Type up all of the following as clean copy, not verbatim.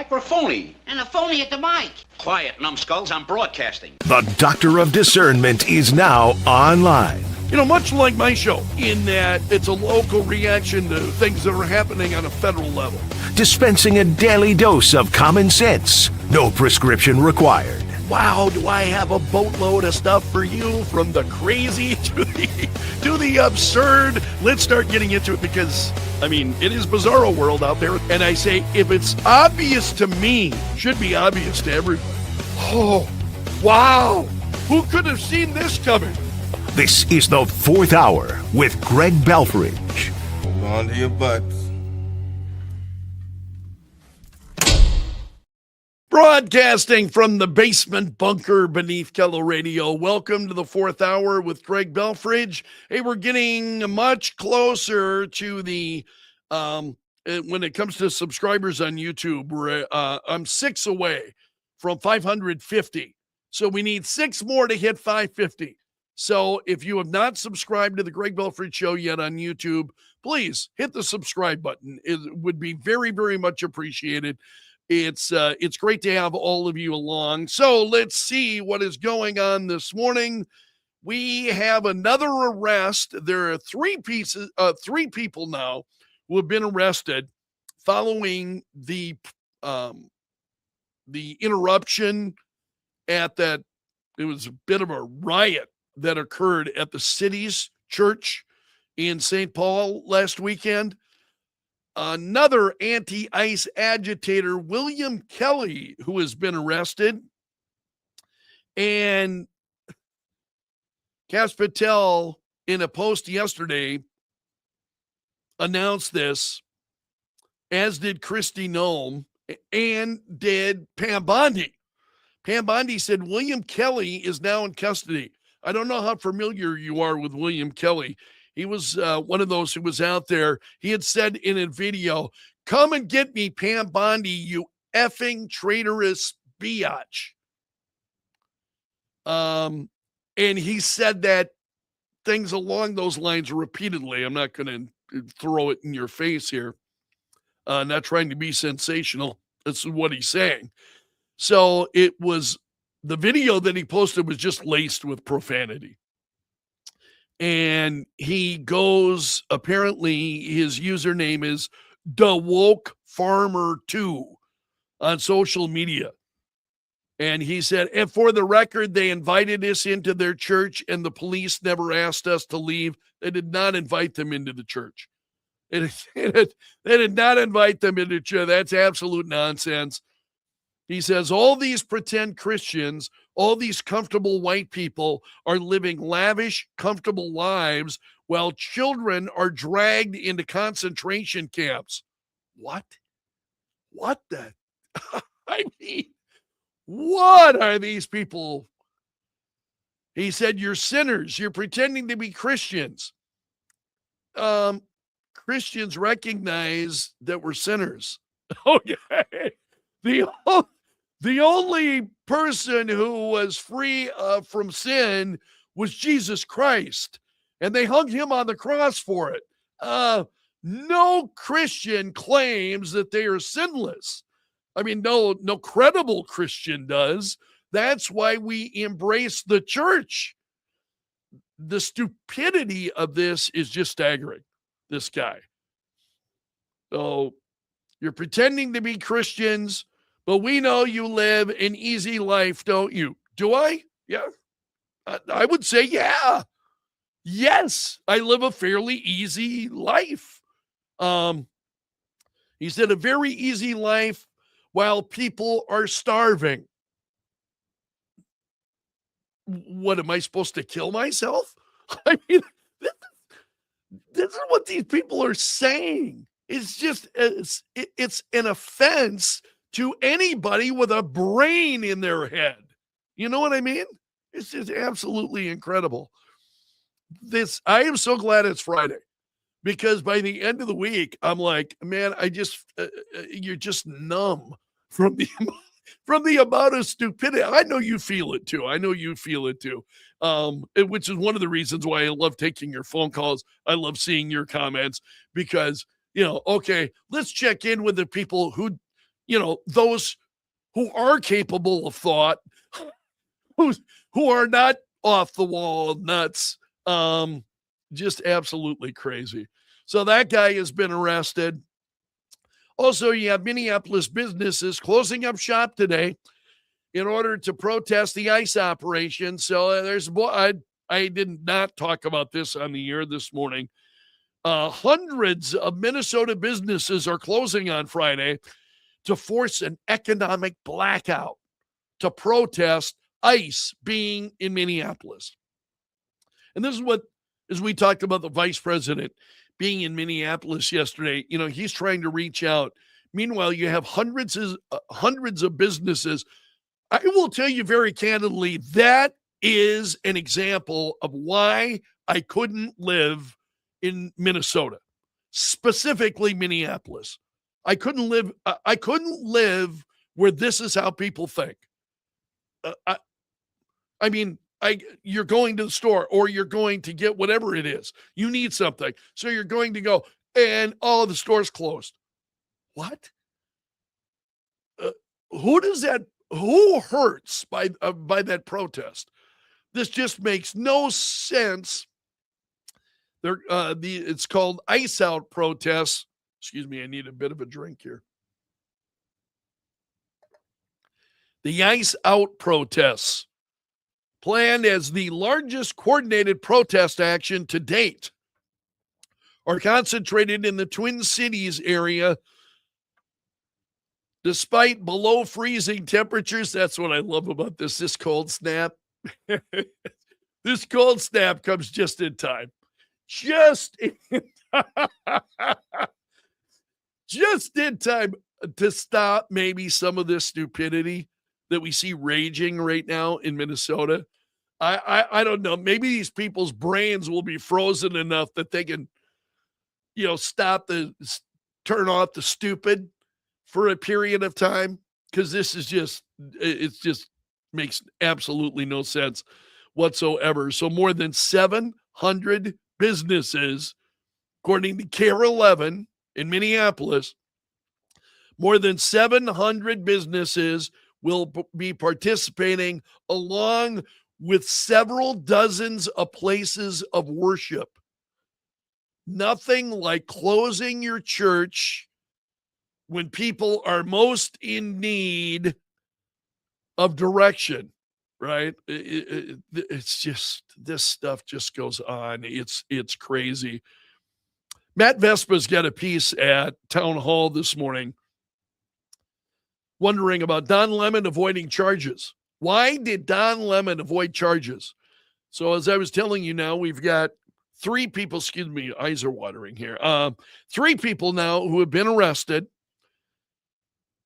microphony. And a phony at the mic. Quiet, numbskulls, I'm broadcasting. The Doctor of Discernment is now online. You know, much like my show, in that it's a local reaction to things that are happening on a federal level. Dispensing a daily dose of common sense. No prescription required. Wow, do I have a boatload of stuff for you, from the crazy to the absurd. Let's start getting into it because, I mean, it is bizarro world out there. And I say, if it's obvious to me, should be obvious to everybody. Oh, wow. Who could have seen this coming? This is the Fourth Hour with Greg Belfrage. Hold on to your butts. Broadcasting from the basement bunker beneath Kello Radio. Welcome to the Fourth Hour with Greg Belfrage. Hey, we're getting much closer to the, when it comes to subscribers on YouTube, I'm 6 away from 550. So we need 6 more to hit 550. So if you have not subscribed to the Greg Belfrage Show yet on YouTube, please hit the subscribe button. It would be very, very much appreciated. It's great to have all of you along. So let's see what is going on this morning. We have another arrest. There are three people now who have been arrested following the interruption at that. It was a bit of a riot that occurred at the city's church in St. Paul last weekend. Another anti-ICE agitator, William Kelly, who has been arrested. And Cass Patel, in a post yesterday, announced this, as did Kristi Noem, and did Pam Bondi. Pam Bondi said William Kelly is now in custody. I don't know how familiar you are with William Kelly. He was one of those who was out there. He had said in a video, "Come and get me, Pam Bondi, you effing traitorous biatch." And he said that things along those lines repeatedly. I'm not going to throw it in your face here. Not trying to be sensational. This is what he's saying. So it was, the video that he posted was just laced with profanity. And he goes, apparently his username is DeWokeFarmer2 on social media. And he said, and for the record, they invited us into their church and the police never asked us to leave. They did not invite them into the church. They did not invite them into church. That's absolute nonsense. He says, all these pretend Christians, all these comfortable white people are living lavish, comfortable lives while children are dragged into concentration camps. What? What the? I mean, what are these people? He said, you're sinners. You're pretending to be Christians. Christians recognize that we're sinners. Okay. The only person who was free from sin was Jesus Christ, and they hung him on the cross for it. No Christian claims that they are sinless. I mean, no credible Christian does. That's why we embrace the church. The stupidity of this is just staggering, this guy. So you're pretending to be Christians, but we know you live an easy life, don't you? Do I? Yeah. I would say, yeah. Yes, I live a fairly easy life. He said a very easy life while people are starving. What, am I supposed to kill myself? I mean, this is what these people are saying. It's just, it's an offense to anybody with a brain in their head. You know what I mean? It's just absolutely incredible. I am so glad it's Friday, because by the end of the week, I'm like, man, you're just numb from the amount of stupidity. I know you feel it too. Which is one of the reasons why I love taking your phone calls. I love seeing your comments because, okay, let's check in with the people who those who are capable of thought, who are not off the wall nuts. Just absolutely crazy. So that guy has been arrested. Also, you have Minneapolis businesses closing up shop today in order to protest the ICE operation. So I did not talk about this on the air this morning. Hundreds of Minnesota businesses are closing on Friday to force an economic blackout to protest ICE being in Minneapolis. And this is what, as we talked about the vice president being in Minneapolis yesterday, he's trying to reach out. Meanwhile, you have hundreds of businesses. I will tell you very candidly, that is an example of why I couldn't live in Minnesota, specifically Minneapolis. I couldn't live where this is how people think. You're going to the store or you're going to get whatever it is. You need something. So you're going to go and the store's closed. What? Who hurts by that protest? This just makes no sense. It's called Ice Out protests. Excuse me, I need a bit of a drink here. The Ice Out protests, planned as the largest coordinated protest action to date, are concentrated in the Twin Cities area. Despite below freezing temperatures, that's what I love about this cold snap. This cold snap comes just in time. Just in time to stop maybe some of this stupidity that we see raging right now in Minnesota. I don't know. Maybe these people's brains will be frozen enough that they can, turn off the stupid for a period of time. Because this is just makes absolutely no sense whatsoever. So more than 700 businesses, according to KARE 11 in Minneapolis, more than 700 businesses will be participating along with several dozens of places of worship. Nothing like closing your church when people are most in need of direction, right? It's just, this stuff just goes on. It's crazy. Matt Vespa's got a piece at Town Hall this morning wondering about Don Lemon avoiding charges. Why did Don Lemon avoid charges? So as I was telling you now, we've got three people, excuse me, eyes are watering here. Three people now who have been arrested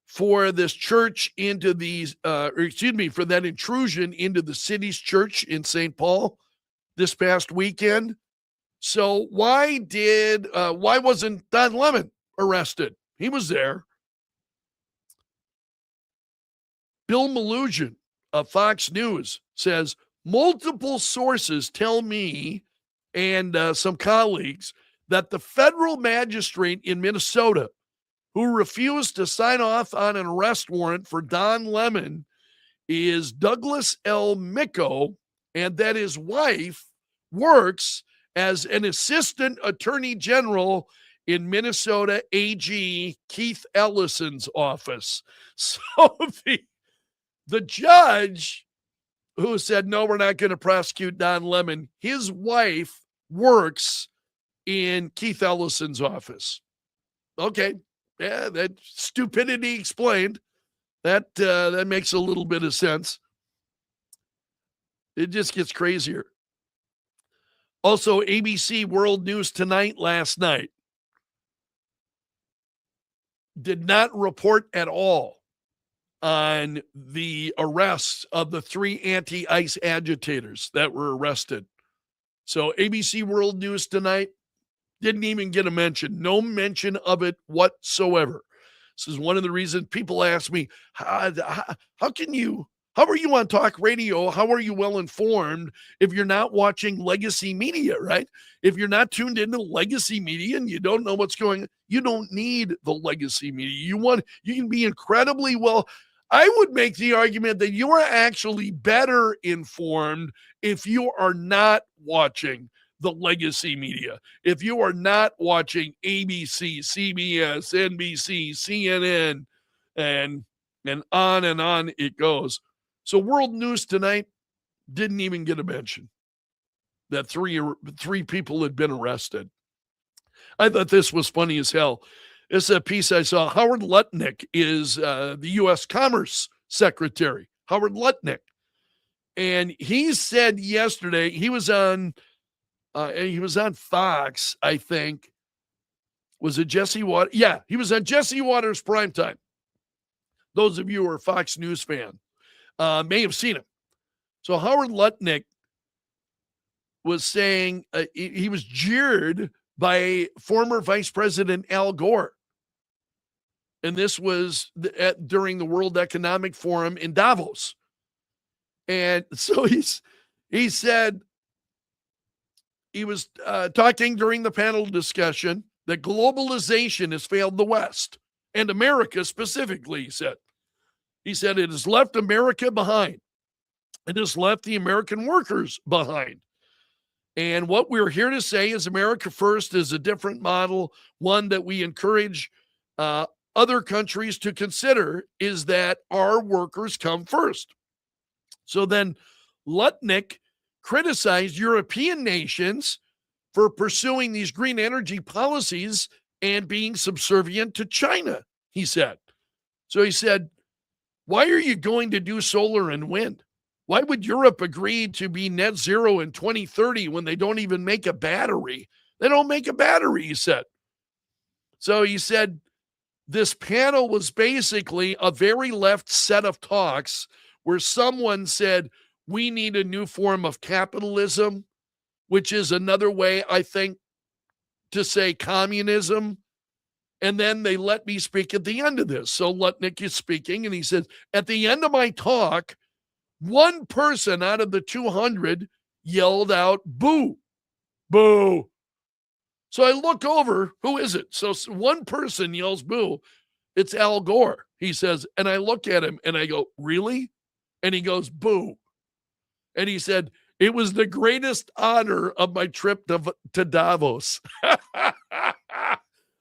for this church into these, for that intrusion into the city's church in St. Paul this past weekend. So why wasn't Don Lemon arrested? He was there. Bill Malugin of Fox News says, multiple sources tell me and some colleagues that the federal magistrate in Minnesota who refused to sign off on an arrest warrant for Don Lemon is Douglas L. Micco, and that his wife works as an assistant attorney general in Minnesota AG Keith Ellison's office. So the judge who said, no, we're not going to prosecute Don Lemon, his wife works in Keith Ellison's office. Okay. Yeah, that stupidity explained. That makes a little bit of sense. It just gets crazier. Also, ABC World News Tonight last night did not report at all on the arrests of the three anti-ICE agitators that were arrested. So ABC World News Tonight didn't even get a mention. No mention of it whatsoever. This is one of the reasons people ask me, how can you How are you on talk radio? How are you well informed if you're not watching legacy media, right? If you're not tuned into legacy media and you don't know what's going on, you don't need the legacy media. You can be incredibly well. I would make the argument that you are actually better informed if you are not watching the legacy media. If you are not watching ABC, CBS, NBC, CNN, and on it goes. So world news tonight didn't even get a mention that three people had been arrested. I thought this was funny as hell. It's a piece I saw. Howard Lutnik is the U.S. Commerce Secretary. Howard Lutnik. And he said yesterday, he was on Fox, I think. Was it Jesse Waters? Yeah, he was on Jesse Waters Primetime. Those of you who are Fox News fan may have seen him. So Howard Lutnik was saying he was jeered by former Vice President Al Gore. And this was during the World Economic Forum in Davos. And so he said, he was talking during the panel discussion that globalization has failed the West and America specifically, he said. He said it has left America behind. It has left the American workers behind. And what we're here to say is America First is a different model, one that we encourage other countries to consider, is that our workers come first. So then Lutnik criticized European nations for pursuing these green energy policies and being subservient to China, he said. So he said, why are you going to do solar and wind? Why would Europe agree to be net zero in 2030 when they don't even make a battery? They don't make a battery, he said. So he said this panel was basically a very left set of talks where someone said, we need a new form of capitalism, which is another way, I think, to say communism. And then they let me speak at the end of this. So Lutnik is speaking, and he says, at the end of my talk, one person out of the 200 yelled out, boo, boo. So I look over, who is it? So one person yells boo. It's Al Gore, he says. And I look at him and I go, really? And he goes, boo. And he said, it was the greatest honor of my trip to Davos.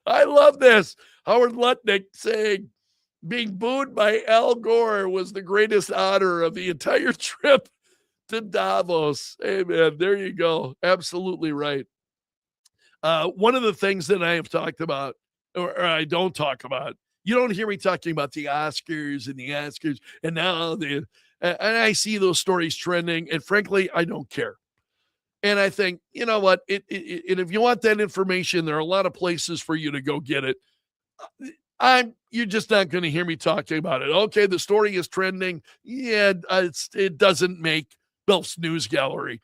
I love this. Howard Lutnik saying being booed by Al Gore was the greatest honor of the entire trip to Davos. Hey, man, there you go. Absolutely right. One of the things that I have talked about, or I don't talk about, you don't hear me talking about the Oscars and now and I see those stories trending, and frankly, I don't care. And I think, you know what, and if you want that information, there are a lot of places for you to go get it. You're just not going to hear me talking about it. Okay, the story is trending. Yeah, it doesn't make Belf's News Gallery,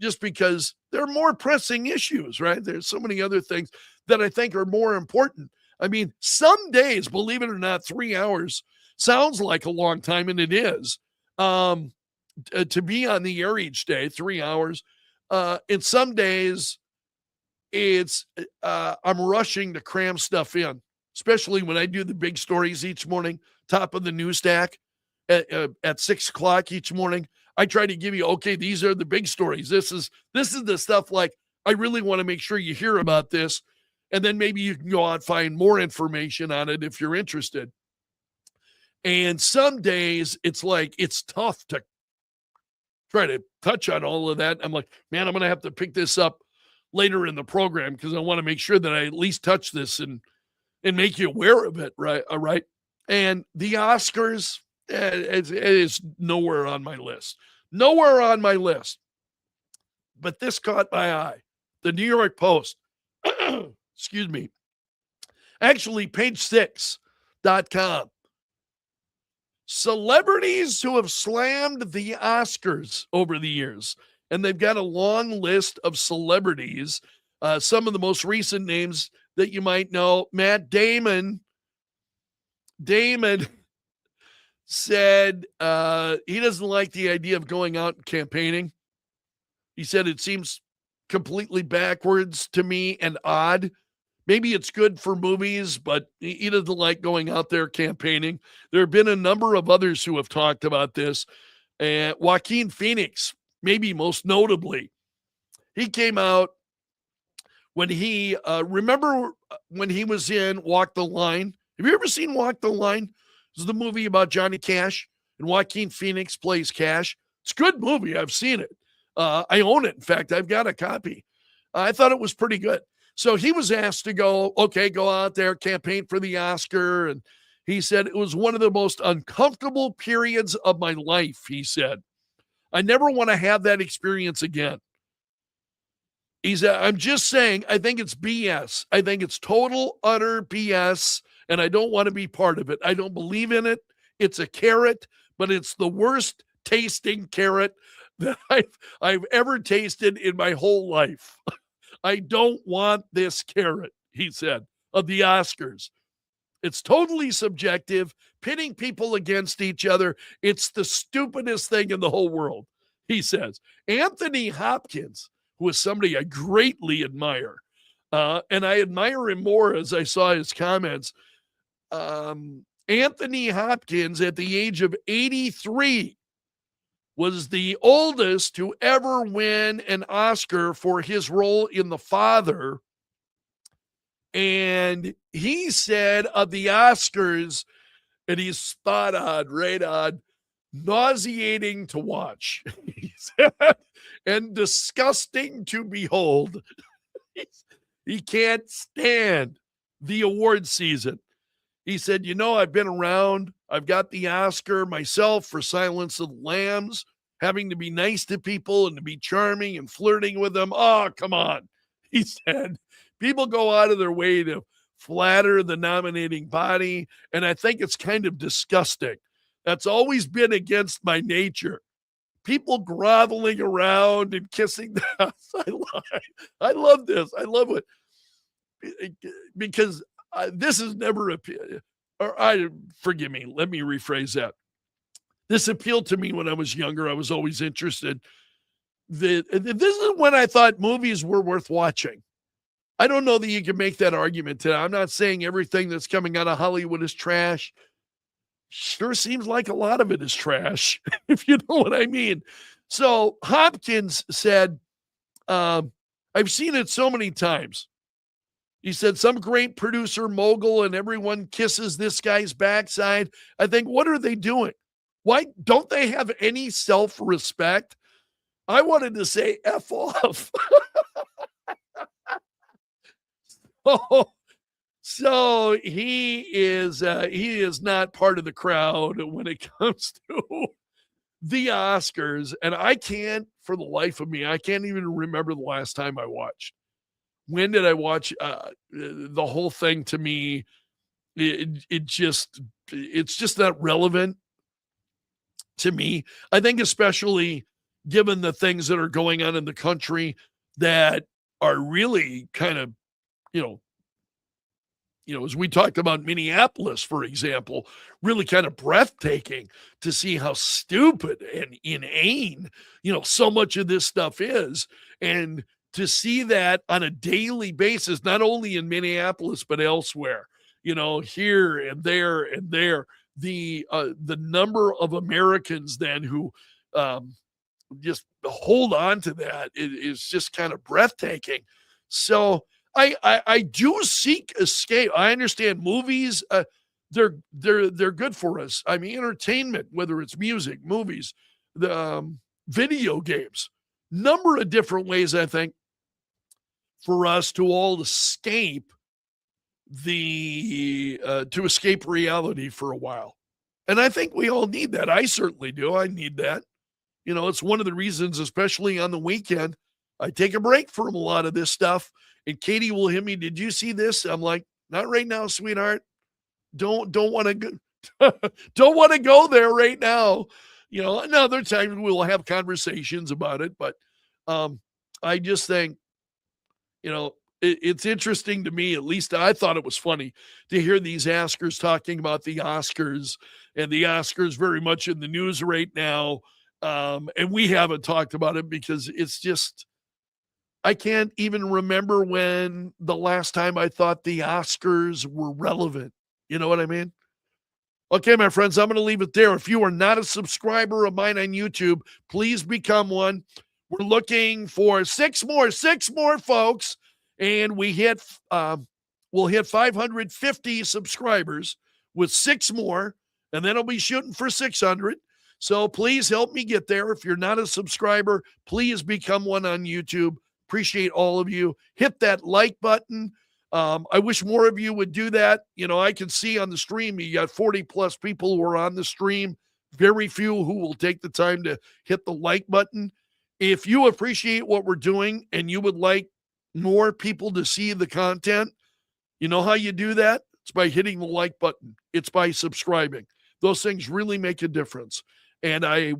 just because there are more pressing issues, right? There's so many other things that I think are more important. I mean, some days, believe it or not, 3 hours sounds like a long time, and it is. To be on the air each day, 3 hours. And some days it's I'm rushing to cram stuff in, especially when I do the big stories each morning, top of the news stack at 6 o'clock each morning. I try to give you, okay, these are the big stories. This is the stuff like I really want to make sure you hear about this. And then maybe you can go out and find more information on it if you're interested. And some days it's like, it's tough to try to touch on all of that. I'm like, man, I'm going to have to pick this up later in the program because I want to make sure that I at least touch this and make you aware of it. Right. All right. And the Oscars, it is nowhere on my list. Nowhere on my list. But this caught my eye. The New York Post, excuse me, actually page6.com. Celebrities who have slammed the Oscars over the years. And they've got a long list of celebrities. Some of the most recent names that you might know, Matt Damon said he doesn't like the idea of going out and campaigning. He said it seems completely backwards to me and odd. Maybe it's good for movies, but he doesn't like going out there campaigning. There have been a number of others who have talked about this. Joaquin Phoenix, maybe most notably, he came out when he, remember when he was in Walk the Line? Have you ever seen Walk the Line? This is the movie about Johnny Cash, and Joaquin Phoenix plays Cash. It's a good movie. I've seen it. I own it. In fact, I've got a copy. I thought it was pretty good. So he was asked to go out there, campaign for the Oscar. And he said, it was one of the most uncomfortable periods of my life, he said. I never want to have that experience again. He said, I'm just saying, I think it's BS. I think it's total, utter BS, and I don't want to be part of it. I don't believe in it. It's a carrot, but it's the worst tasting carrot that I've ever tasted in my whole life. I don't want this carrot, he said, of the Oscars. It's totally subjective, pitting people against each other. It's the stupidest thing in the whole world, he says. Anthony Hopkins, who is somebody I greatly admire, and I admire him more as I saw his comments. Anthony Hopkins, at the age of 83, was the oldest to ever win an Oscar for his role in The Father. And he said of the Oscars, and he's spot on, right on, nauseating to watch, he said, and disgusting to behold. He can't stand the award season. He said, I've been around. I've got the Oscar myself for Silence of the Lambs, having to be nice to people and to be charming and flirting with them. Oh, come on. He said, people go out of their way to flatter the nominating body, and I think it's kind of disgusting. That's always been against my nature. People groveling around and kissing the ass. I love this. I love it because this has never appeared. Forgive me. Let me rephrase that. This appealed to me when I was younger. I was always interested. This is when I thought movies were worth watching. I don't know that you can make that argument today. I'm not saying everything that's coming out of Hollywood is trash. Sure seems like a lot of it is trash, if you know what I mean. So Hopkins said, I've seen it so many times. He said, some great producer mogul and everyone kisses this guy's backside. I think, what are they doing? Why don't they have any self-respect? I wanted to say F off. So he is not part of the crowd when it comes to the Oscars. And I can't, for the life of me, I can't even remember the last time I watched. When did I watch the whole thing? To me, it's just not relevant to me. I think especially given the things that are going on in the country that are really kind of, as we talked about Minneapolis, for example, really kind of breathtaking to see how stupid and inane, so much of this stuff is. And to see that on a daily basis, not only in Minneapolis, but elsewhere, here and there and there, the number of Americans then who just hold on to that is just kind of breathtaking. So I do seek escape. I understand movies, they're good for us. I mean, entertainment, whether it's music, movies, the video games, number of different ways, I think, for us to all escape to escape reality for a while. And I think we all need that. I certainly do. I need that. It's one of the reasons, especially on the weekend, I take a break from a lot of this stuff. And Katie will hit me, did you see this? I'm like, not right now, sweetheart. Don't want to go, don't want to go there right now. And other times we'll have conversations about it. But I just think, it's interesting to me, at least I thought it was funny to hear these Oscars talking about the Oscars and the Oscars very much in the news right now. And we haven't talked about it because it's just, I can't even remember when the last time I thought the Oscars were relevant. You know what I mean? Okay, my friends, I'm going to leave it there. If you are not a subscriber of mine on YouTube, please become one. We're looking for six more folks, and we'll hit 550 subscribers with 6 more, and then I'll be shooting for 600. So please help me get there. If you're not a subscriber, please become one on YouTube. Appreciate all of you. Hit that like button. I wish more of you would do that. You know, I can see on the stream, you got 40 plus people who are on the stream, very few who will take the time to hit the like button. If you appreciate what we're doing and you would like more people to see the content, you know how you do that? It's by hitting the like button. It's by subscribing. Those things really make a difference. And I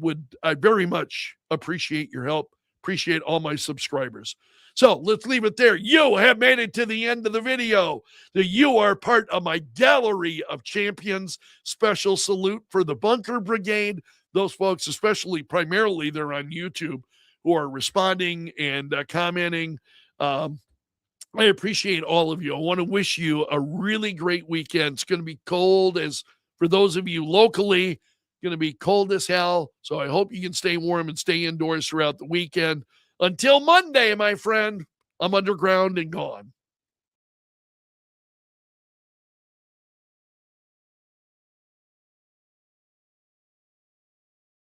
very much appreciate your help. Appreciate all my subscribers. So let's leave it there. You have made it to the end of the video. You are part of my gallery of champions. Special salute for the Bunker Brigade. Those folks, especially primarily they're on YouTube, who are responding and commenting. I appreciate all of you. I want to wish you a really great weekend. It's going to be cold, as for those of you locally, going to be cold as hell. So I hope you can stay warm and stay indoors throughout the weekend. Until Monday, my friend, I'm underground and gone.